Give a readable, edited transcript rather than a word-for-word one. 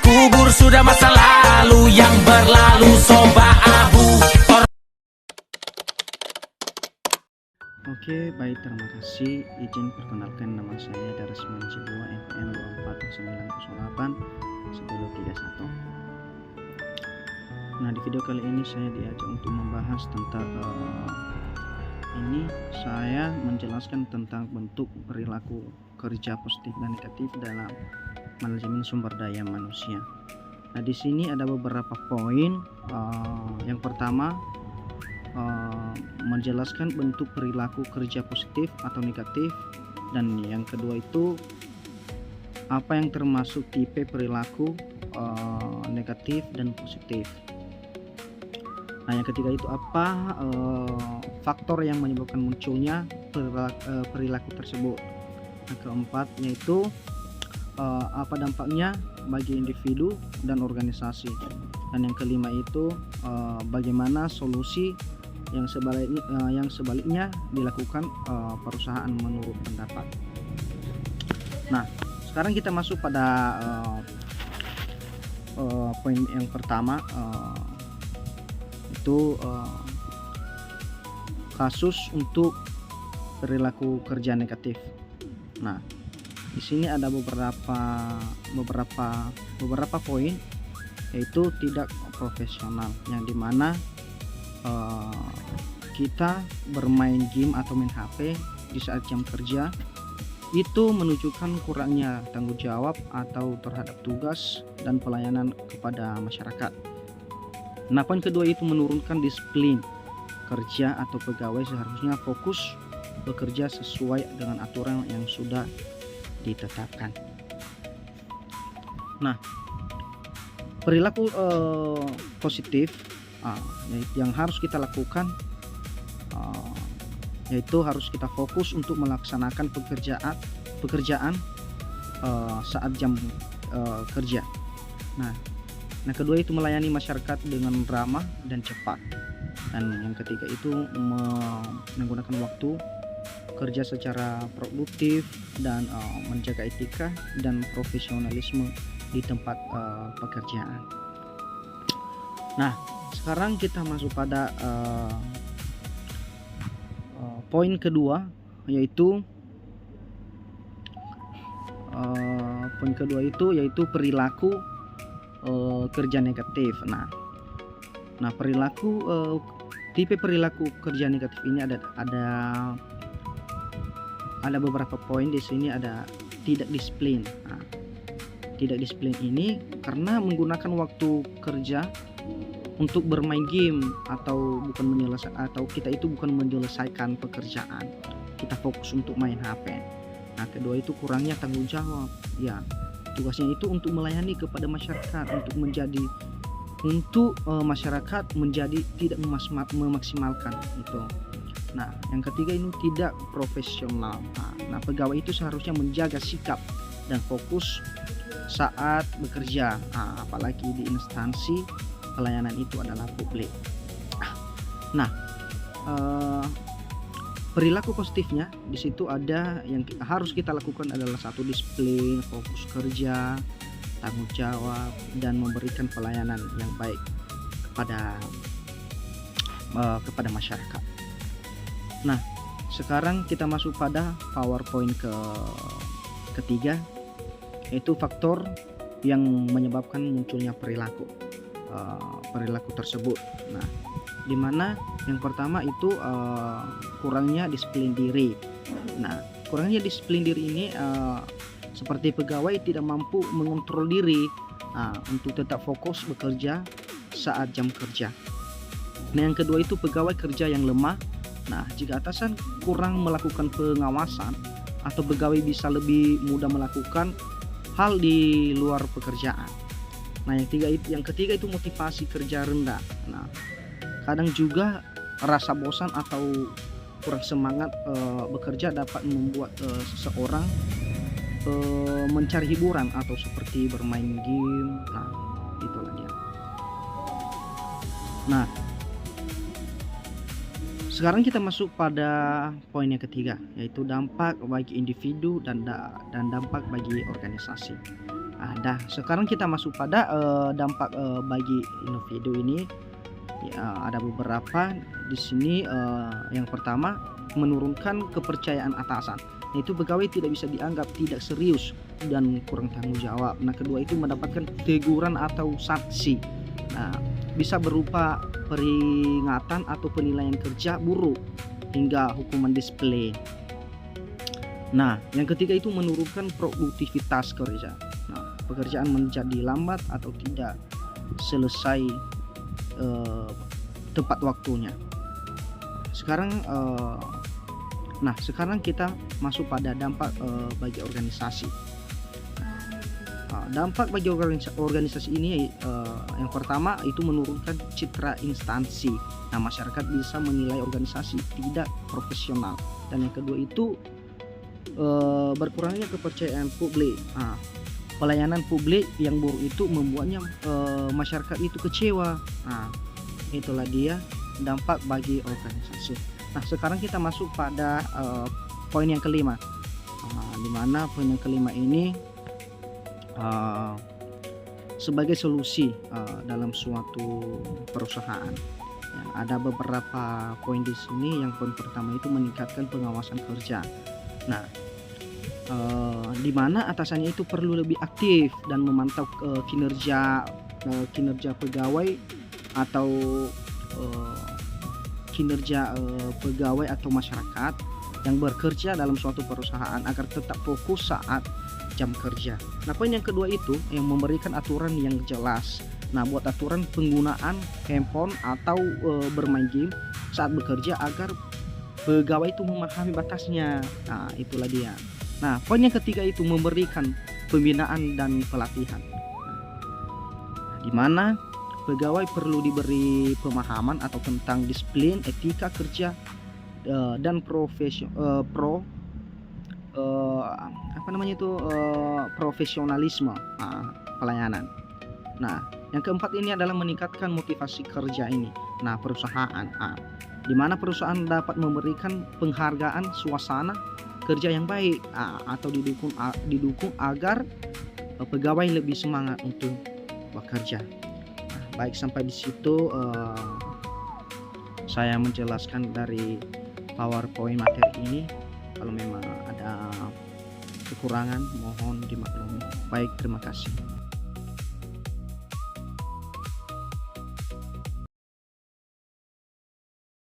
Kubur sudah masa lalu yang berlalu, soba abu. Oke, baik, terima kasih. Izin perkenalkan, nama saya Darasman Cibua, NPM 240908 1031. Nah, di video kali ini saya diajak untuk membahas tentang saya menjelaskan tentang bentuk perilaku kerja positif dan negatif dalam manajemen sumber daya manusia. Nah, di sini ada beberapa poin. Yang pertama, menjelaskan bentuk perilaku kerja positif atau negatif, dan yang kedua itu apa yang termasuk tipe perilaku negatif dan positif. Nah, yang ketiga itu apa faktor yang menyebabkan munculnya perilaku tersebut. Yang keempat yaitu apa dampaknya bagi individu dan organisasi. Dan yang kelima itu bagaimana solusi yang sebaliknya dilakukan perusahaan menurut pendapat. Nah, sekarang kita masuk pada poin yang pertama, itu kasus untuk perilaku kerja negatif. Nah, di sini ada beberapa poin, yaitu tidak profesional, yang dimana kita bermain game atau main HP di saat jam kerja itu menunjukkan kurangnya tanggung jawab atau terhadap tugas dan pelayanan kepada masyarakat. Nah, poin kedua itu menurunkan disiplin kerja atau pegawai seharusnya fokus bekerja sesuai dengan aturan yang sudah ditetapkan. Nah, perilaku positif yang harus kita lakukan yaitu harus kita fokus untuk melaksanakan pekerjaan saat jam kerja. Nah, kedua itu melayani masyarakat dengan ramah dan cepat. Dan yang ketiga itu menggunakan waktu kerja secara produktif dan menjaga etika dan profesionalisme di tempat pekerjaan. Nah, sekarang kita masuk pada poin kedua, yaitu perilaku kerja negatif. Nah, tipe perilaku kerja negatif ini ada beberapa poin. Di sini ada tidak disiplin. Nah, tidak disiplin ini karena menggunakan waktu kerja untuk bermain game atau kita itu bukan menyelesaikan pekerjaan, kita fokus untuk main HP. Nah, kedua itu kurangnya tanggung jawab. Ya, tugasnya itu untuk melayani kepada masyarakat, untuk masyarakat menjadi tidak memaksimalkan itu. Nah, yang ketiga ini tidak profesional. Nah, pegawai itu seharusnya menjaga sikap dan fokus saat bekerja, apalagi di instansi pelayanan itu adalah publik. Nah, perilaku positifnya di situ ada yang harus kita lakukan adalah satu, disiplin, fokus kerja, tanggung jawab, dan memberikan pelayanan yang baik kepada masyarakat. Nah, sekarang kita masuk pada PowerPoint ketiga, yaitu faktor yang menyebabkan munculnya perilaku tersebut. Nah, dimana yang pertama itu kurangnya disiplin diri. Nah, kurangnya disiplin diri ini seperti pegawai tidak mampu mengontrol diri untuk tetap fokus bekerja saat jam kerja. Nah, yang kedua itu pegawai kerja yang lemah. Nah, jika atasan kurang melakukan pengawasan atau pegawai bisa lebih mudah melakukan hal di luar pekerjaan. Nah, yang ketiga itu motivasi kerja rendah. Nah, kadang juga rasa bosan atau kurang semangat bekerja dapat membuat seseorang mencari hiburan atau seperti bermain game. Nah, itulah dia. Nah, Sekarang kita masuk pada poin yang ketiga, yaitu dampak bagi individu dan dampak bagi organisasi. Sekarang kita masuk pada dampak bagi individu ini. Ya, ada beberapa di sini. Yang pertama, menurunkan kepercayaan atasan. Itu pegawai tidak bisa dianggap tidak serius dan kurang tanggung jawab. Nah, kedua itu mendapatkan teguran atau sanksi. Nah, bisa berupa peringatan atau penilaian kerja buruk hingga hukuman disiplin. Nah, yang ketiga itu menurunkan produktivitas kerja. Nah, pekerjaan menjadi lambat atau tidak selesai tepat waktunya. Sekarang kita masuk pada dampak bagi organisasi. Dampak bagi organisasi ini yang pertama itu menurunkan citra instansi. Nah, masyarakat bisa menilai organisasi tidak profesional. Dan yang kedua itu berkurangnya kepercayaan publik. Pelayanan publik yang buruk itu membuatnya masyarakat itu kecewa. Nah, itulah dia dampak bagi organisasi. Nah, sekarang kita masuk pada poin yang kelima. Di mana poin yang kelima ini sebagai solusi dalam suatu perusahaan. Ya, ada beberapa poin di sini. Yang poin pertama itu meningkatkan pengawasan kerja. Nah, di mana atasannya itu perlu lebih aktif dan memantau kinerja pegawai atau kinerja pegawai atau masyarakat yang bekerja dalam suatu perusahaan agar tetap fokus saat jam kerja. Nah, poin yang kedua itu yang memberikan aturan yang jelas. Nah, buat aturan penggunaan handphone atau bermain game saat bekerja agar pegawai itu memahami batasnya. Nah, itulah dia. Nah, poin yang ketiga itu memberikan pembinaan dan pelatihan. Di mana pegawai perlu diberi pemahaman atau tentang disiplin, etika kerja dan profesionalisme pelayanan. Nah, yang keempat ini adalah meningkatkan motivasi kerja ini. Nah, perusahaan di mana perusahaan dapat memberikan penghargaan suasana kerja yang baik atau didukung agar pegawai lebih semangat untuk bekerja. Nah, baik, sampai di situ saya menjelaskan dari PowerPoint materi ini. Kalau memang ada kekurangan mohon dimaklumi. Baik, terima kasih.